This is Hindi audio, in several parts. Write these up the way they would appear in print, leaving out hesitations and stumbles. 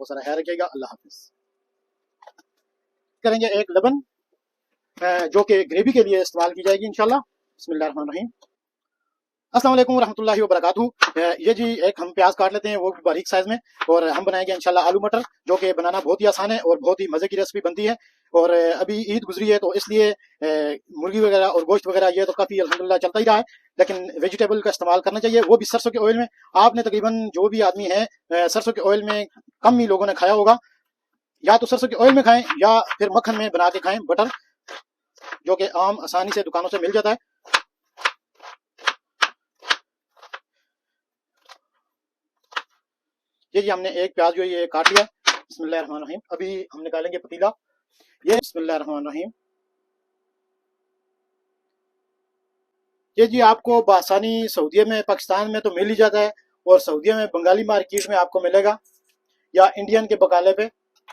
बहुत सारा ख्याल रखिएगा। अल्लाह हाफिज। करेंगे एक लबन जो कि ग्रेवी के लिए इस्तेमाल की जाएगी इंशाल्लाह। बिस्मिल्लाहिर्रहमानिर्रहीम। अस्सलाम वालेकुम रहमतुल्लाहि व बरकातुहू। ये जी एक हम प्याज काट लेते हैं, वो भी बारीक साइज में, और हम बनाएंगे इंशाल्लाह आलू मटर, जो कि बनाना बहुत ही आसान है और बहुत ही मजे की रेसिपी बनती है। और अभी ईद गुजरी है तो इसलिए मुर्गी वगैरह और गोश्त वगैरह ये तो काफी अल्हम्दुलिल्लाह चलता ही रहा है, लेकिन वेजिटेबल का इस्तेमाल करना चाहिए, वो भी सरसों के ऑयल में। आपने तकरीबन जो भी आदमी है सरसों के ऑयल में कम ही लोगों ने खाया होगा। या तो सरसों के ऑयल में खाएं या फिर मक्खन में बना के खाएं, बटर, जो कि आम आसानी से दुकानों से मिल जाता है। ये जी हमने एक प्याज जो ये काट लिया। बिस्मिल्लाहिर्रहमानिर्रहीम। अभी हम निकालेंगे पतीला। ये बिस्मिल्लाहिर्रहमानिर्रहीम। ये जी आपको बआसानी सऊदीया में, पाकिस्तान में तो मिल ही जाता है, और सऊदीया में बंगाली मार्केट में आपको मिलेगा, या इंडियन के बकाले पे।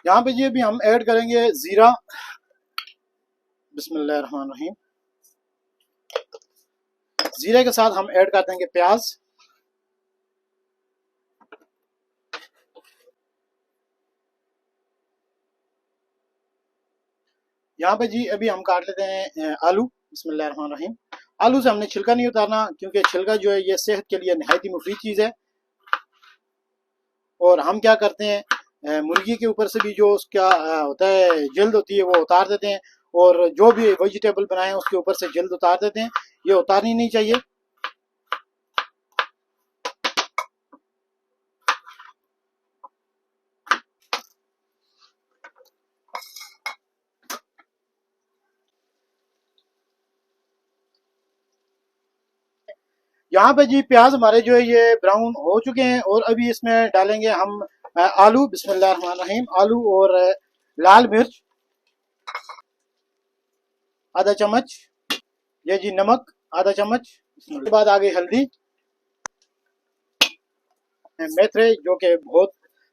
यहाँ पे जी अभी हम ऐड करेंगे जीरा। बिस्मिल्लाहिर्रहमानिर्रहीम। जीरे के साथ हम ऐड कर देंगे प्याज। यहाँ पे जी अभी हम काट लेते हैं आलू। बिस्मिल्लाहिर्रहमानिर्रहीम। आलू से हमने छिलका नहीं उतारना, क्योंकि छिलका जो है ये सेहत के लिए नहायत ही मुफीद चीज है। और हम क्या करते हैं, मुर्गी के ऊपर से भी जो उसका होता है जल्द होती है, वो उतार देते हैं, और जो भी वेजिटेबल बनाए उसके ऊपर से जल्द उतार देते हैं। ये उतारनी नहीं चाहिए। यहाँ पे जी प्याज हमारे जो है ये ब्राउन हो चुके हैं, और अभी इसमें डालेंगे हम आलू। बिस्मिल्लाहिर्रहमानिर्रहीम। आलू और लाल मिर्च आधा चम्मच। ये जी नमक आधा चम्मच। उसके बाद आ गई हल्दी, मेथरे, जो कि बहुत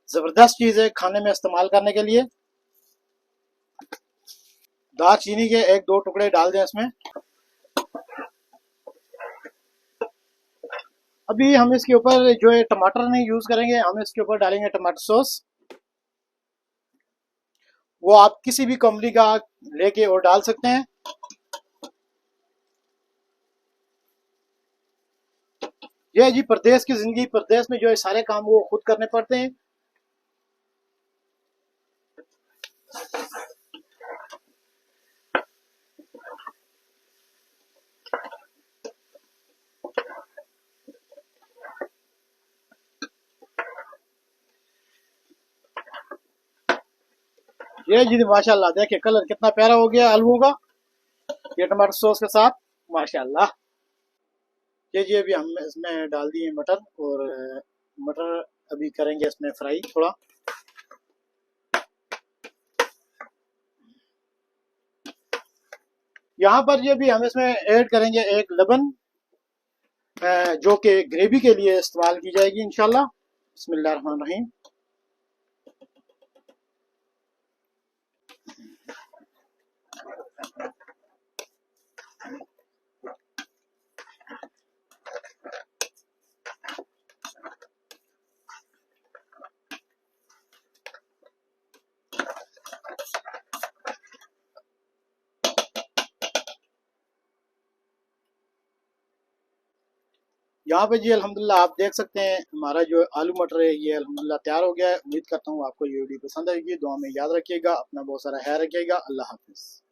जबरदस्त चीज है खाने में इस्तेमाल करने के लिए। दालचीनी के एक दो टुकड़े डाल दें इसमें। अभी हम इसके ऊपर जो है टमाटर नहीं यूज करेंगे, हम इसके ऊपर डालेंगे टमाटर सॉस। वो आप किसी भी कंपनी का लेके और डाल सकते हैं। ये जी परदेश की जिंदगी, परदेश में जो है सारे काम वो खुद करने पड़ते हैं। ये जी माशाल्लाह, देखिए कलर कितना प्यारा हो गया आलूओं का, ये टमाटर सॉस के साथ, माशाल्लाह। ये जी अभी हम इसमें डाल दिए मटर, और मटर अभी करेंगे इसमें फ्राई थोड़ा। यहाँ पर ये भी हम इसमें ऐड करेंगे एक लबन, जो कि ग्रेवी के लिए इस्तेमाल की जाएगी इंशाल्लाह। बिस्मिल्लाहिर्रहमानिर्रहीम। यहाँ पे जी अल्हम्दुलिल्लाह आप देख सकते हैं हमारा जो आलू मटर है ये अल्हम्दुलिल्लाह तैयार हो गया है। उम्मीद करता हूँ आपको ये वीडियो पसंद आएगी। दुआ में याद रखिएगा, अपना बहुत सारा ख्याल रखिएगा। अल्लाह हाफिज।